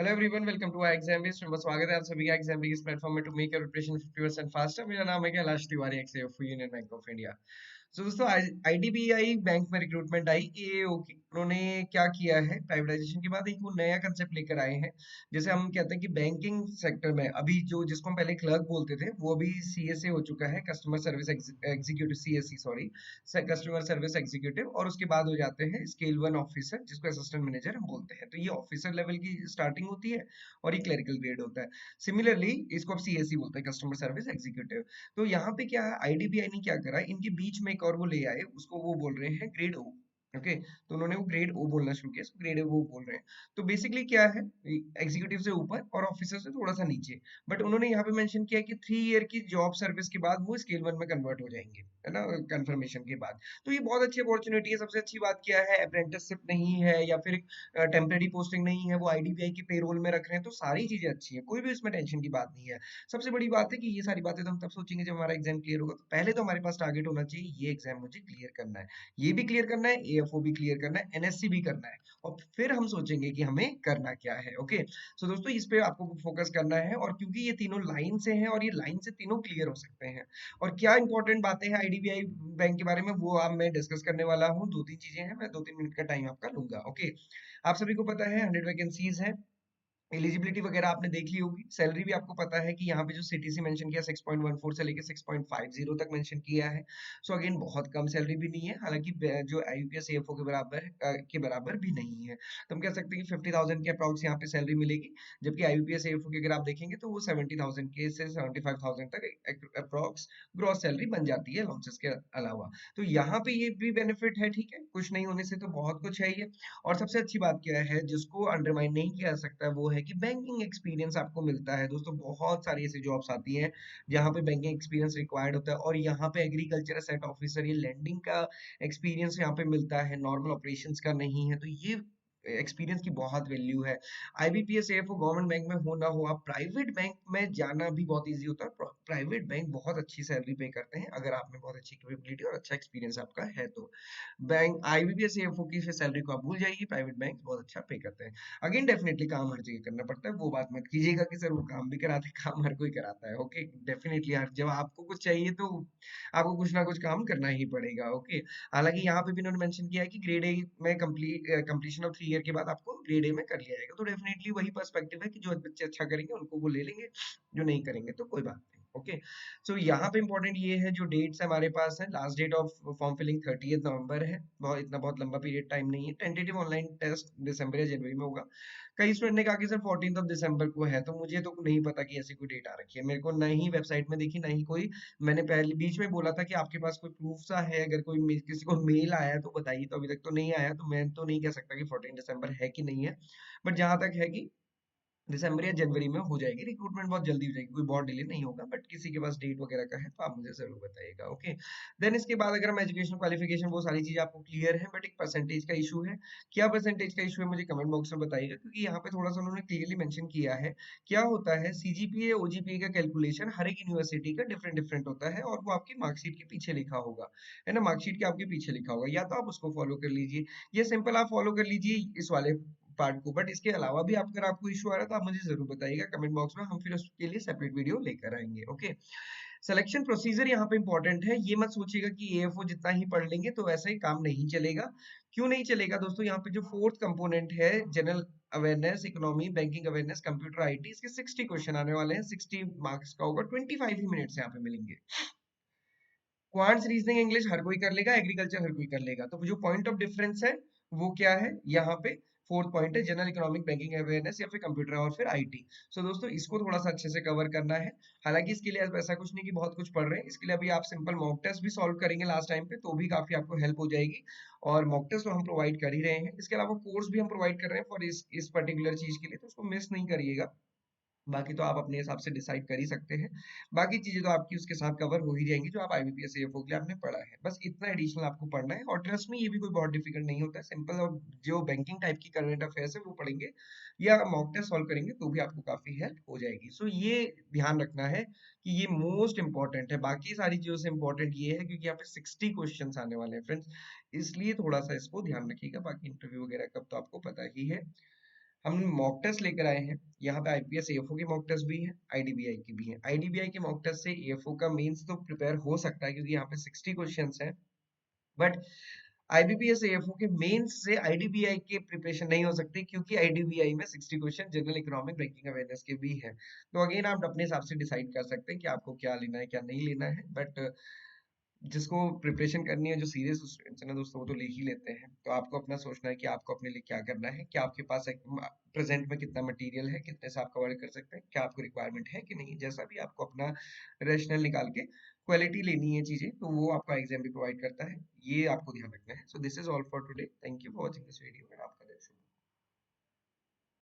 Hello everyone, welcome to exam based. स्वागत है आप सभी का एग्जाम बेस्ड प्लेटफॉर्म में to make your preparation 50% faster. मेरा नाम है Kailash Tiwari, ex Union Bank of India. So दोस्तों, आईडीबीआई बैंक में रिक्रूटमेंट आई एओ की। उन्होंने क्या किया है, प्राइवेटाइजेशन के बाद एक वो नया कंसेप्ट लेकर आए हैं। जैसे हम कहते हैं कि बैंकिंग सेक्टर में अभी जो जिसको हम पहले क्लर्क बोलते थे, वो अभी सीएसए हो चुका है, customer service executive, CSC sorry, customer service executive. और उसके बाद हो जाते हैं स्केल वन ऑफिसर, जिसको असिस्टेंट मैनेजर हम बोलते हैं। तो ये ऑफिसर लेवल की स्टार्टिंग होती है और ये क्लरिकल ग्रेड होता है। सिमिलरली इसको अब सीएससी बोलते हैं, कस्टमर सर्विस एग्जीक्यूटिव। तो यहाँ पे क्या है, आईडीबीआई ने क्या करा, इनके बीच में एक और वो ले आए, उसको वो बोल रहे हैं ग्रेड ओ। ओके, तो उन्होंने वो ग्रेड ओ बोलना शुरू किया, ग्रेड ओ बोल रहे हैं। तो बेसिकली क्या है, एग्जीक्यूटिव से ऊपर और ऑफिसर से थोड़ा सा नीचे। बट उन्होंने यहाँ पे मेंशन किया कि 3 ईयर की जॉब सर्विस के बाद वो स्केल वन में कन्वर्ट हो जाएंगे, है ना, कंफर्मेशन के बाद। तो ये बहुत अच्छी अपॉर्चुनिटी है। सबसे अच्छी बात क्या है, अप्रेंटिसशिप नहीं है या फिर टेम्परेरी पोस्टिंग नहीं है, वो आईडीबीआई की पेरोल में रख रहे हैं। तो सारी चीजें अच्छी हैं, कोई भी इसमें टेंशन की बात नहीं है। सबसे बड़ी बात है कि ये सारी बातें तो हम तब सोचेंगे जब हमारा एग्जाम क्लियर होगा। तो पहले तो हमारे पास टारगेट होना चाहिए, ये एग्जाम मुझे क्लियर करना है, ये भी क्लियर करना है, एएफओ भी क्लियर करना है, एनएससी भी करना है। और फिर हम सोचेंगे कि हमें करना क्या है। ओके, सो दोस्तों, इस पे आपको फोकस करना है। और क्योंकि ये तीनों लाइन से हैं और ये लाइन से तीनों क्लियर हो सकते हैं। और क्या इंपॉर्टेंट बातें हैं आईडीबीआई बैंक के बारे में, वो अब मैं डिस्कस करने वाला हूँ। 2-3 चीजें हैं, मैं 2-3 मिनट का टाइम आपका लूंगा। ओके, आप सभी को पता है 100 वैकेंसीज है। एलिजिबिलिटी वगैरह आपने देख ली होगी। सैलरी भी आपको पता है कि यहाँ पे जो सीटीसी मेंशन किया 6.14 से लेके 6.50 तक मेंशन किया है। सो अगेन बहुत कम सैलरी भी नहीं है, हालांकि जो आईयूपीएस एएफओ के बराबर भी नहीं है। तो हम कह सकते हैं कि 50,000 के अप्रॉक्स यहाँ पे सैलरी मिलेगी। जबकि आईयूपीएस एएफओ की अगर आप देखेंगे तो वो 70,000 के से 75,000 तक अप्रॉक्स ग्रॉस सैलरी बन जाती है अलाउंसेस के अलावा। तो यहाँ पे ये भी बेनिफिट है, ठीक है, कुछ नहीं होने से तो बहुत कुछ है ये। और सबसे अच्छी बात क्या है, जिसको अंडरमाइन नहीं किया जा सकता, वो है कि बैंकिंग एक्सपीरियंस आपको मिलता है। दोस्तों, बहुत सारी ऐसी जॉब्स आती हैं जहाँ पे बैंकिंग एक्सपीरियंस रिक्वायर्ड होता है, और यहाँ पे एग्रीकल्चर असेट ऑफिसर, ये लैंडिंग का एक्सपीरियंस यहाँ पे मिलता है, नॉर्मल ऑपरेशंस का नहीं है। तो ये एक्सपीरियंस की बहुत वैल्यू है। आईबीपीएस एएफओ गवर्नमेंट बैंक में हो ना हो, आप प्राइवेट बैंक में जाना भी बहुत इजी होता है। प्राइवेट बैंक बहुत अच्छी सैलरी पे करते हैं अगर आप में बहुत अच्छी कैपेबिलिटी और अच्छा एक्सपीरियंस आपका है तो। बैंक आईबीपीएस एएफओ की सैलरी को आप भूल जाइए, प्राइवेट बैंक बहुत अच्छा पे करते हैं। अगेन डेफिनेटली काम हर जगह करना पड़ता है, वो बात मत कीजिएगा कि सर वो काम भी कराते हैं। काम हर कोई कराता है। ओके, डेफिनेटली हर जब आपको कुछ चाहिए तो आपको कुछ ना कुछ काम करना ही पड़ेगा। ओके, हालांकि यहाँ पे भी उन्होंने मेंशन किया है कि ग्रेड ए में कंप्लीशन ऑफ 3 ईयर के बाद आपको ग्रेड ए में कर लिया जाएगा। तो डेफिनेटली वही पर्सपेक्टिव है कि जो बच्चे अच्छा करेंगे उनको वो ले लेंगे, जो नहीं करेंगे तो कोई बात नहीं। ओके, सो यहाँ पे इंपॉर्टेंट ये है, जो डेट्स हमारे पास है, last date of form filling 30 नवंबर है। बहुत लंबा पीरियड टाइम नहीं है। टेंटेटिव ऑनलाइन टेस्ट दिसंबर या जनवरी में होगा। कई स्टूडेंट ने कहा कि सर 14 दिसंबर को है, तो मुझे तो नहीं पता कि ऐसी कोई डेट आ रखी है। मेरे को ना ही वेबसाइट में दिखी, ना ही कोई। मैंने पहले बीच में बोला था कि आपके पास कोई प्रूफ सा है, अगर कोई किसी को मेल आया है तो बताइए। तो अभी तक तो नहीं आया, तो मैं तो नहीं कह सकता कि 14 दिसंबर है कि नहीं है। बट जहां तक है कि दिसंबर या जनवरी में हो जाएगी, रिक्रूटमेंट बहुत जल्दी हो जाएगी, कोई बहुत डिले नहीं होगा। बट किसी के पास डेट वगैरह का है तो आप मुझे जरूर बताइएगा। ओके, देन इसके बाद अगर हम एजुकेशन क्वालिफिकेशन, वो सारी चीजें आपको क्लियर है, बट एक परसेंटेज का इशू है। क्या परसेंटेज का इशू है, मुझे कमेंट बॉक्स में बताइएगा, क्योंकि यहाँ पे थोड़ा सा उन्होंने क्लियरली मेंशन किया है। क्या होता है, सीजीपीए ओजीपीए का कैलकुलेशन हर एक यूनिवर्सिटी का डिफरेंट डिफरेंट होता है, और वो आपकी मार्कशीट के पीछे लिखा होगा, है ना, मार्कशीट के आपके पीछे लिखा होगा। या तो आप उसको फॉलो कर लीजिए, ये सिंपल आप फॉलो कर लीजिए इस वाले पार्ट को। बट इसके अलावा भी अगर आपको इशू आ रहा है तो आप मुझे जरूर बताइएगा कमेंट बॉक्स में, हम फिर उसके लिए सेपरेट वीडियो लेकर आएंगे। ओके, सिलेक्शन प्रोसीजर यहाँ पे इंपॉर्टेंट है। ये मत सोचिएगा कि एएफओ जितना ही पढ़ लेंगे तो वैसे ही काम नहीं चलेगा। क्यों नहीं चलेगा दोस्तों, यहाँ पे जो फोर्थ कंपोनेंट है, general awareness, economy, banking awareness, computer IT, इसके 60 क्वेश्चन आने वाले हैं। 60 मार्क्स का होगा, 25 ही मिनट्स यहाँ पे मिलेंगे। क्वांट्स, रीजनिंग, इंग्लिश हर कोई कर लेगा, एग्रीकल्चर हर कोई कर लेगा। तो जो पॉइंट ऑफ डिफरेंस है वो क्या है, यहाँ पे फोर्थ पॉइंट है जनरल इकोनॉमिक, बैंकिंग अवेयरनेस, या फिर कंप्यूटर और फिर आईटी। सो दोस्तों, इसको थोड़ा सा अच्छे से कवर करना है। हालांकि इसके लिए ऐसा कुछ नहीं कि बहुत कुछ पढ़ रहे हैं। इसके लिए अभी आप सिंपल मॉक टेस्ट भी सॉल्व करेंगे लास्ट टाइम पे, तो भी काफी आपको हेल्प हो जाएगी। और मॉक टेस्ट तो हम प्रोवाइड कर ही रहे हैं, इसके अलावा कोर्स भी हम प्रोवाइड कर रहे हैं फॉर इस पर्टिकुलर चीज के लिए, तो उसको मिस नहीं करिएगा। बाकी तो आप अपने हिसाब से डिसाइड कर ही सकते हैं। बाकी चीजें तो आपकी उसके साथ कवर हो ही जाएंगी जो आप आईबीपीएस एएफओ के लिए आपने पढ़ा है। बस इतना एडिशनल आपको पढ़ना है, और ट्रस्ट में ये भी कोई बहुत डिफिकल्ट नहीं होता है, सिंपल। और जो बैंकिंग टाइप की करंट अफेयर्स है वो पढ़ेंगे या मॉक टेस्ट सॉल्व करेंगे तो भी आपको काफी हेल्प हो जाएगी। सो ये ध्यान रखना है कि ये मोस्ट इंपॉर्टेंट है। बाकी सारी चीजों से इंपॉर्टेंट ये है क्योंकि यहाँ पे 60 क्वेश्चन आने वाले हैं फ्रेंड्स, इसलिए थोड़ा सा इसको ध्यान रखिएगा। बाकी इंटरव्यू वगैरह कब तो आपको पता ही है। हम मॉक टेस्ट लेकर आए हैं। यहाँ पे आईपीएस एएफओ की मॉक टेस्ट भी है, आईडीबीआई की भी है। आईडीबीआई की मॉक टेस्ट से एएफओ का मेंस तो प्रिपेयर हो सकता है क्योंकि यहाँ पे 60 क्वेश्चंस हैं, बट आईबीपीएस एएफओ के मेंस से आईडीबीआई के प्रिपरेशन नहीं हो सकती क्योंकि आईडीबीआई में 60 question general economic banking awareness के भी हैं। तो अगेन आप अपने हिसाब से डिसाइड कर सकते हैं कि आपको क्या लेना है क्या नहीं लेना है, बट जिसको प्रिपरेशन करनी है, जो सीरियस स्टूडेंट्स हैं ना दोस्तों, वो तो ले ही लेते हैं। तो आपको अपना सोचना है कि आपको अपने लिए क्या करना है, क्या आपके पास प्रेजेंट में कितना मटेरियल है, कितने से आप कवर कर सकते हैं, क्या आपको रिक्वायरमेंट है कि नहीं। जैसा भी आपको अपना रैशनल निकाल के क्वालिटी लेनी है चीजें, तो वो आपका एग्जाम भी प्रोवाइड करता है। ये आपको ध्यान रखना है। So this is all for today. Thank you for watching this video.